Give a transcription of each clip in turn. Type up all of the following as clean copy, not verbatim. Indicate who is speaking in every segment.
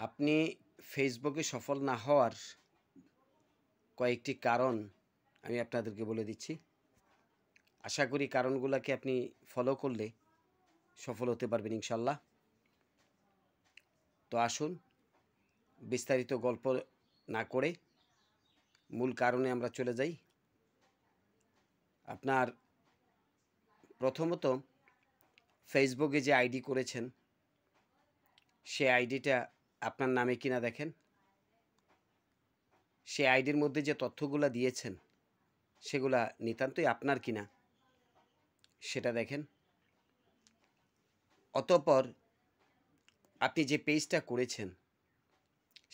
Speaker 1: আপনি ফেসবুকে সফল না হওয়ার কয়েকটি কারণ আমি আপনাদেরকে বলে দিচ্ছি। আশা করি কারণগুলোকে আপনি ফলো করলে সফল হতে পারবেন ইনশাল্লাহ। তো আসুন বিস্তারিত গল্প না করে মূল কারণে আমরা চলে যাই। আপনার প্রথমত ফেসবুকে যে আইডি করেছেন সে আইডিটা আপনার নামে কিনা দেখেন। সে আইডির মধ্যে যে তথ্যগুলো দিয়েছেন সেগুলা নিতান্তই আপনার কিনা সেটা দেখেন। অতঃপর আপনি যে পেজটা করেছেন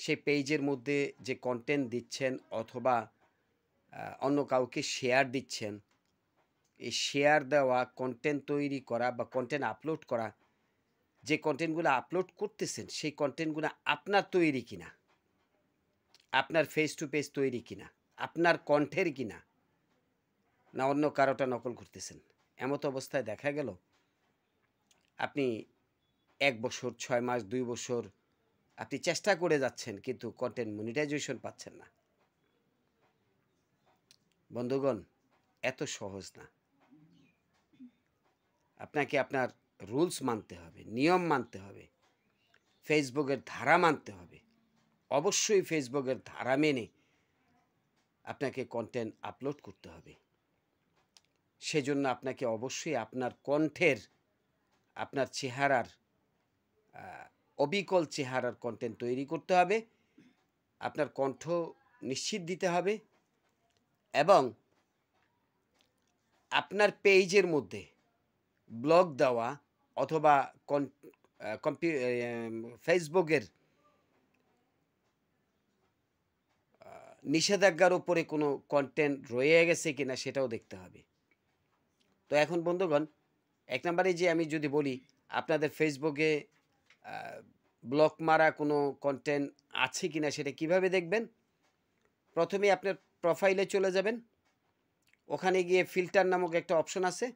Speaker 1: সেই পেজের মধ্যে যে কন্টেন্ট দিচ্ছেন অথবা অন্য কাউকে শেয়ার দিচ্ছেন, এই শেয়ার দেওয়া, কন্টেন্ট তৈরি করা বা কন্টেন্ট আপলোড করা, যে কন্টেন্টগুলো আপলোড করতেছেন সেই কন্টেন্টগুলো আপনার তৈরি কিনা, আপনার ফেস টু ফেস তৈরি কিনা, আপনার কণ্ঠের কিনা, না অন্য কারোটা নকল করতেছেন। এমত অবস্থায় দেখা গেল আপনি 1 বছর, 6 মাস, 2 বছর আপনি চেষ্টা করে যাচ্ছেন কিন্তু কন্টেন্ট মনিটাইজেশন পাচ্ছেন না। বন্ধুগণ, এত সহজ না। আপনাকে আপনার রুলস মানতে হবে, নিয়ম মানতে হবে, ফেসবুকের ধারা মানতে হবে। অবশ্যই ফেসবুকের ধারা মেনে আপনাকে কন্টেন্ট আপলোড করতে হবে। সেজন্য আপনাকে অবশ্যই আপনার কণ্ঠের, আপনার চেহারার, অবিকল চেহারার কন্টেন্ট তৈরি করতে হবে। আপনার কণ্ঠ নিশ্চিত দিতে হবে এবং আপনার পেজের মধ্যে ব্লগ দেওয়া অথবা ফেসবুকের নিষেধাজ্ঞার উপরে কোনো কন্টেন্ট রয়ে গেছে কিনা সেটাও দেখতে হবে। তো এখন বন্ধুগণ, 1 নম্বরে যে আমি যদি বলি আপনাদের ফেসবুকে ব্লক মারা কোনো কন্টেন্ট আছে কিনা সেটা কিভাবে দেখবেন? প্রথমে আপনার প্রোফাইলে চলে যাবেন। ওখানে গিয়ে ফিল্টার নামক একটা অপশন আছে,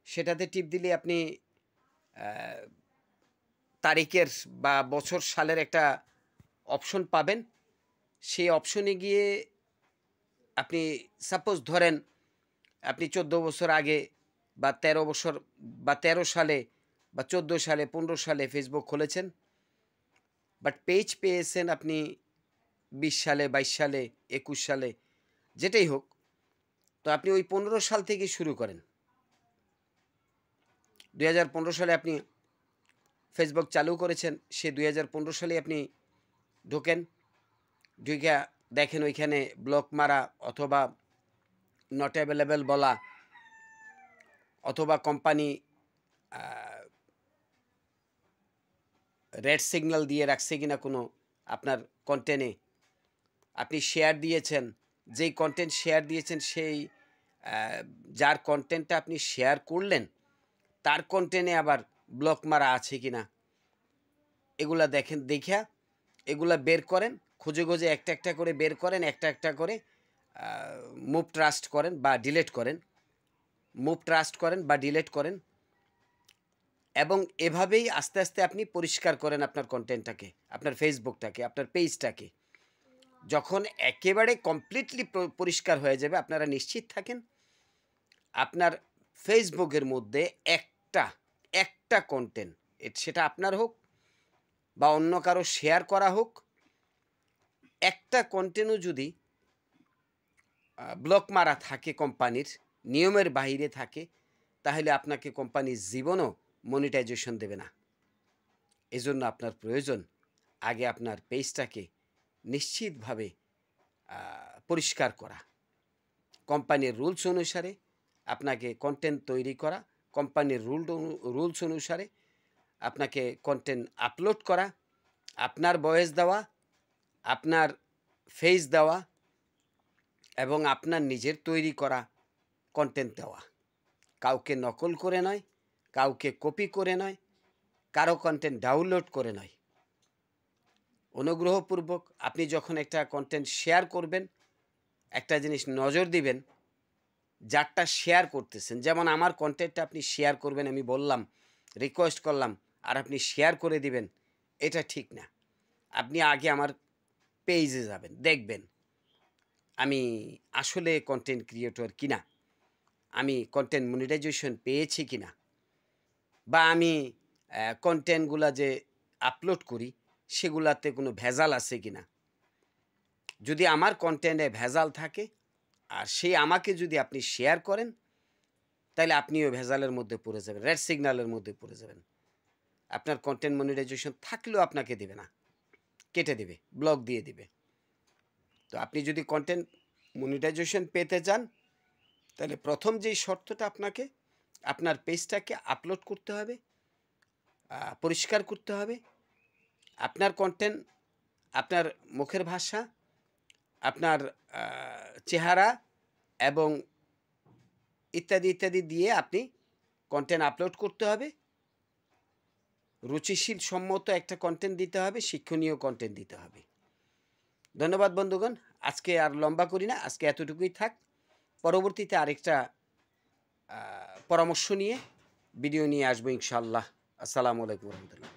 Speaker 1: সেটাতে টিপ দিলে আপনি তারিখের বা বছর সালের একটা অপশন পাবেন। সেই অপশনে গিয়ে আপনি সাপোজ ধরেন আপনি 14 বছর আগে বা 13 বছর বা 13 সালে বা 14 সালে 15 সালে ফেসবুক খুলেছেন, বাট পেজ পেয়েছেন আপনি 20 সালে, 22 সালে, 21 সালে, যেটাই হোক। তো আপনি ওই 15 সাল থেকে শুরু করেন। 2015 সালে আপনি ফেসবুক চালু করেছেন, সে 2015 সালে আপনি ঢোকেন, ঢুকে দেখেন ওইখানে ব্লক মারা অথবা নট অ্যাভেলেবেল বলা অথবা কোম্পানি রেড সিগন্যাল দিয়ে রাখছে কিনা কোনো আপনার কন্টেন্টে। আপনি শেয়ার দিয়েছেন, যেই কন্টেন্ট শেয়ার দিয়েছেন সেই যার কন্টেন্টটা আপনি শেয়ার করলেন তার কন্টেন্টে আবার ব্লক মারা আছে কিনা এগুলা দেখেন। দেখা এগুলা বের করেন, খুঁজে খুঁজে একটা একটা করে বের করেন, একটা একটা করে মুভ ট্রাস্ট করেন বা ডিলেট করেন, মুভ ট্রাস্ট করেন বা ডিলেট করেন এবং এভাবেই আস্তে আস্তে আপনি পরিষ্কার করেন আপনার কন্টেন্টটাকে, আপনার ফেসবুকটাকে, আপনার পেজটাকে। যখন একেবারে কমপ্লিটলি পরিষ্কার হয়ে যাবে, আপনারা নিশ্চিত থাকেন আপনার ফেসবুকের মধ্যে একটা কন্টেন্ট, সেটা আপনার হোক বা অন্য কারো শেয়ার করা হোক, একটা কন্টেন্টও যদি ব্লক মারা থাকে, কোম্পানির নিয়মের বাইরে থাকে, তাহলে আপনাকে কোম্পানির জীবনও মনিটাইজেশন দেবে না। এজন্য আপনার প্রয়োজন আগে আপনার পেজটাকে নিশ্চিতভাবে পরিষ্কার করা, কোম্পানির রুলস অনুসারে আপনাকে কন্টেন্ট তৈরি করা, কোম্পানির রুলস অনুসারে আপনাকে কন্টেন্ট আপলোড করা, আপনার ভয়েস দেওয়া, আপনার ফেস দেওয়া এবং আপনার নিজের তৈরি করা কন্টেন্ট দেওয়া। কাউকে নকল করে নয়, কাউকে কপি করে নয়, কারো কন্টেন্ট ডাউনলোড করে নয়। অনুগ্রহপূর্বক আপনি যখন একটা কন্টেন্ট শেয়ার করবেন, একটা জিনিস নজর দিবেন, যারটা শেয়ার করতেছেন। যেমন আমার কন্টেন্টটা আপনি শেয়ার করবেন, আমি বললাম, রিকোয়েস্ট করলাম, আর আপনি শেয়ার করে দিবেন, এটা ঠিক না। আপনি আগে আমার পেজে যাবেন, দেখবেন আমি আসলে কন্টেন্ট ক্রিয়েটর কিনা, আমি কন্টেন্ট মনিটাইজেশন পেয়েছি কিনা, বা আমি কন্টেন্টগুলা যে আপলোড করি সেগুলাতে কোনো ভেজাল আছে কিনা। যদি আমার কন্টেন্টে ভেজাল থাকে আর সেই আমাকে যদি আপনি শেয়ার করেন, তাহলে আপনিও ভেজালের মধ্যে পড়ে যাবেন, রেড সিগন্যালের মধ্যে পড়ে যাবেন। আপনার কন্টেন্ট মনিটাইজেশন থাকলেও আপনাকে দেবে না, কেটে দেবে, ব্লক দিয়ে দিবে। তো আপনি যদি কন্টেন্ট মনিটাইজেশন পেতে চান, তাহলে প্রথম যেই শর্তটা আপনাকে আপনার পেজটাকে আপলোড করতে হবে, পরিষ্কার করতে হবে। আপনার কন্টেন্ট, আপনার মুখের ভাষা, আপনার চেহারা এবং ইত্যাদি ইত্যাদি দিয়ে আপনি কন্টেন্ট আপলোড করতে হবে। রুচিশীল সম্মত একটা কন্টেন্ট দিতে হবে, শিক্ষণীয় কন্টেন্ট দিতে হবে। ধন্যবাদ বন্ধুগণ, আজকে আর লম্বা করি না, আজকে এতটুকুই থাক। পরবর্তীতে আরেকটা পরামর্শ নিয়ে ভিডিও নিয়ে আসবো ইনশাআল্লাহ। আসসালামু আলাইকুম রহমতুল্লাহ।